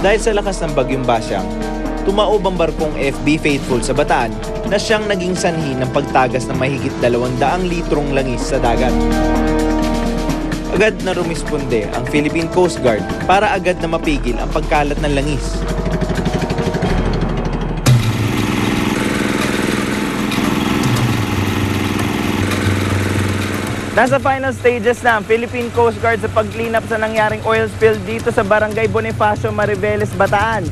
Dahil sa lakas ng bagyong Basyang, tumaob ang barkong FB Faithful sa Bataan na siyang naging sanhi ng pagtagas ng mahigit 200 litrong langis sa dagat. Agad na rumisponde ang Philippine Coast Guard para agad na mapigil ang pagkalat ng langis. Nasa final stages na ang Philippine Coast Guard sa pag-clean up sa nangyaring oil spill dito sa Barangay Bonifacio, Mariveles, Bataan.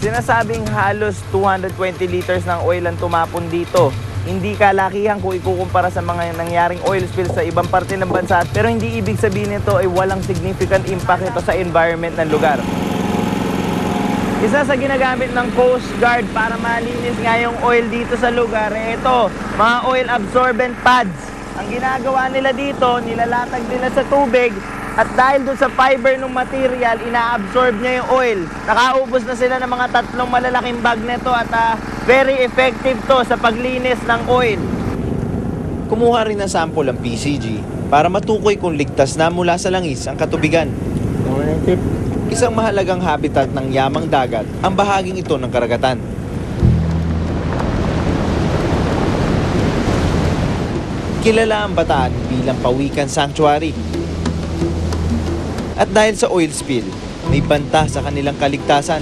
Sinasabing halos 220 liters ng oil ang tumapon dito. Hindi kalakihan kung ikukumpara sa mga nangyaring oil spill sa ibang parte ng bansa, pero hindi ibig sabihin nito ay walang significant impact ito sa environment ng lugar. Isa sa ginagamit ng Coast Guard para malinis nga yung oil dito sa lugar, ito, mga oil absorbent pads. Ang ginagawa nila dito, nilalatag nila sa tubig at dahil doon sa fiber ng material, ina-absorb niya yung oil. Nakaubos na sila ng mga 3 malalaking bag nito at very effective to sa paglinis ng oil. Kumuha rin ng sample ang PCG para matukoy kung ligtas na mula sa langis ang katubigan. Isang mahalagang habitat ng yamang dagat ang bahaging ito ng karagatan. Kilala ang Bataan bilang Pawikan Sanctuary. At dahil sa oil spill, may banta sa kanilang kaligtasan.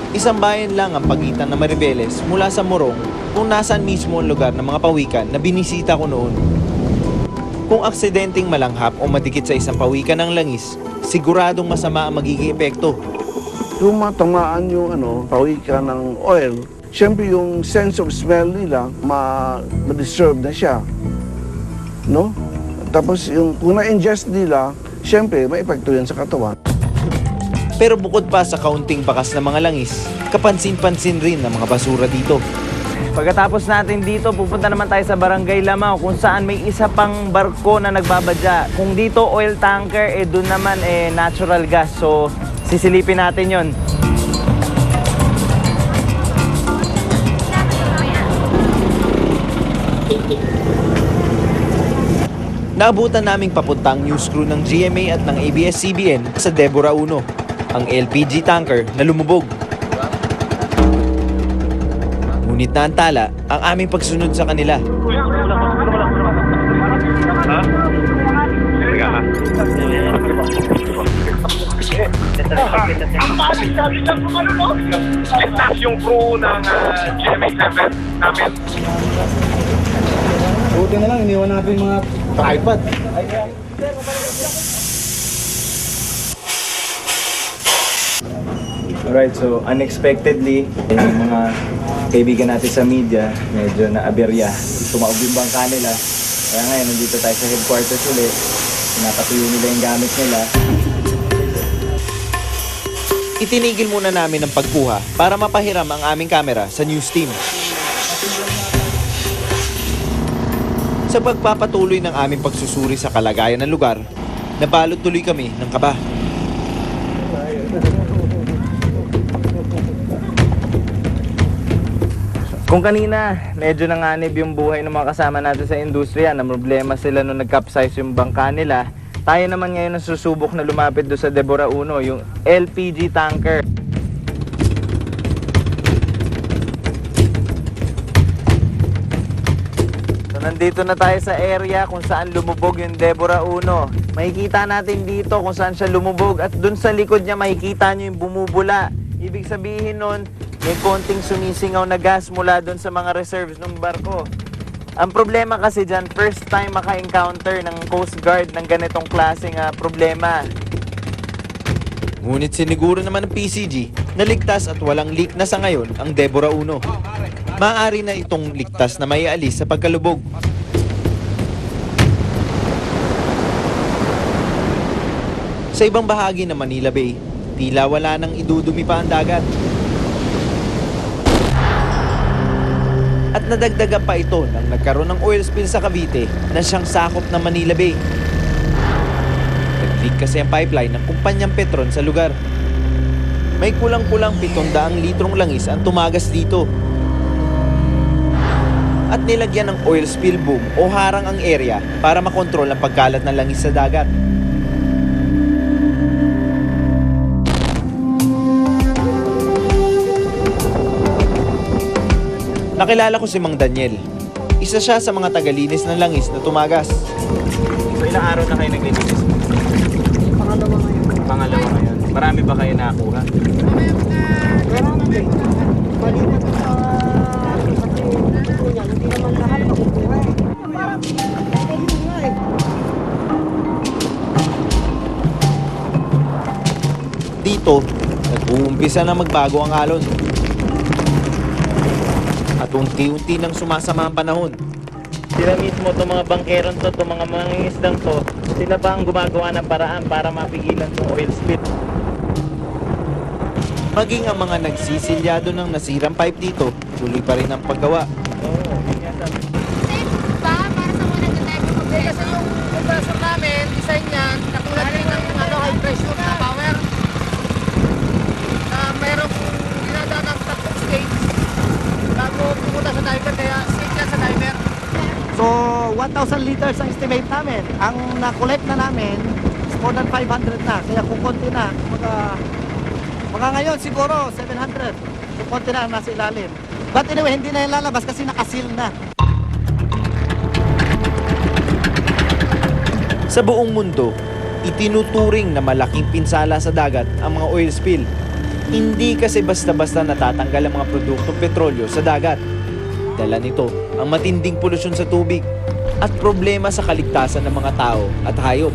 Isang bayan lang ang pagitan ng Mariveles mula sa Morong kung nasaan mismo ang lugar ng mga pawikan na binisita ko noon. Kung aksidenteng malanghap o madikit sa isang pawikan ng langis, siguradong masama ang magiging epekto. Kung matamaan yung pawikan ng oil, siyempre yung sense of smell nila, ma-disturb na siya. No? Tapos yung kung na-ingest nila, siyempre may epekto yan sa katawan. Pero bukod pa sa kaunting bakas ng mga langis, kapansin-pansin rin ng mga basura dito. Pagkatapos natin dito, pupunta naman tayo sa Barangay Lamao kung saan may isa pang barko na nagbabadya. Kung dito oil tanker, doon naman natural gas. So sisilipin natin yon. Naabutan naming papunta ang news crew ng GMA at ng ABS-CBN sa Deborah 1, ang LPG tanker na lumubog. Ngunit naantala ang aming pagsunod sa kanila. Yung crew ng GMA7 namin. Buti na lang, iniwan natin mga tripod. Alright, so unexpectedly, yung mga kaibigan natin sa media, medyo na-aberya. Tumaob yung bangka nila. Kaya ngayon, nandito tayo sa headquarters ulit. Pinapatuyo nila yung gamit nila. Itinigil muna namin ang pagkuha para mapahiram ang aming kamera sa news team. Sa pagpapatuloy ng aming pagsusuri sa kalagayan ng lugar, nabalot tuloy kami ng kaba. Kung kanina, medyo nanganib yung buhay ng mga kasama natin sa industriya, na problema sila nung nag-capsize yung bangka nila, tayo naman ngayon ang susubok na lumapit doon sa Deborah 1, yung LPG tanker. So nandito na tayo sa area kung saan lumubog yung Deborah 1. Makikita natin dito kung saan siya lumubog at doon sa likod niya makikita nyo yung bumubula. Ibig sabihin nun, may konting sumisingaw na gas mula doon sa mga reserves ng barko. Ang problema kasi dyan, first time maka-encounter ng Coast Guard ng ganitong klaseng problema. Ngunit siniguro naman ng PCG na ligtas at walang leak na sa ngayon ang Deborah 1. Maaari na itong ligtas na maialis sa pagkalubog. Sa ibang bahagi ng Manila Bay, tila wala nang idudumi pa ang dagat. At nadagdagan pa ito nang nagkaroon ng oil spill sa Cavite na siyang sakop ng Manila Bay. Nag-leak kasi ang pipeline ng kumpanyang Petron sa lugar. May kulang-kulang 700 litrong langis ang tumagas dito. At nilagyan ng oil spill boom o harang ang area para makontrol ang pagkalat ng langis sa dagat. Nakilala ko si Mang Daniel. Isa siya sa mga tagalinis ng langis na tumagas. So ilang araw na kayo naglilinis? Pangalawa ngayon. Marami ba kayo nakuha? Dito, nag-uumpisa na magbago ang alon. At unti-unti nang sumasama ang panahon. Sila mismo, itong mga bangkeron to, itong mga mangingisdang to, sila pa ang gumagawa ng paraan para mapigilan itong oil spill. Maging ang mga nagsisilyado ng nasirang pipe dito, tuloy pa rin ang paggawa. Oo, yun nga sabi. ba para sa mga nag-detect kasi yung compressor namin, design yan, katulad din ng high pressure na power. Na merong dinadaan ng tatlong stage bago pumunta sa diver, kaya safe yan sa diver. So, 1,000 liters ang estimate namin. Ang na-collect na namin is more than 500 na. Kaya kung konti na, mga ngayon siguro 700. Kung konti na ang nasa ilalim. But anyway, hindi na yan lalabas kasi nakasil na. Sa buong mundo, itinuturing na malaking pinsala sa dagat ang mga oil spill. Hindi kasi basta-basta natatanggal ang mga produktong petrolyo sa dagat. Dala nito ang matinding polusyon sa tubig at problema sa kaligtasan ng mga tao at hayop.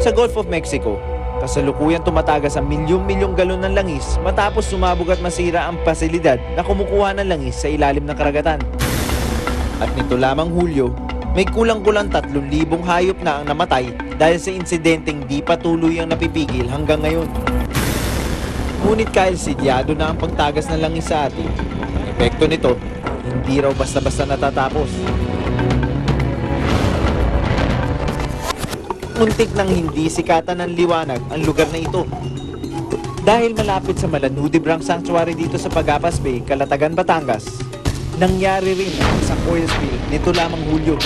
Sa Gulf of Mexico, kasalukuyan tumatagas ang milyong-milyong galon ng langis matapos sumabog at masira ang pasilidad na kumukuha ng langis sa ilalim ng karagatan. At nito lamang Hulyo, may kulang-kulang 3,000 hayop na ang namatay dahil sa insidenteng di patuloy ang napipigil hanggang ngayon. Ngunit kahit sidyado na ang pagtagas ng langis sa atin, ang epekto nito hindi raw basta-basta natatapos. Muntik nang hindi sikatan ng liwanag ang lugar na ito. Dahil malapit sa Malanudibranch Sanctuary dito sa Pagapas Bay, Calatagan, Batangas, nangyari rin ang isang oil spill nito lamang Hulyo.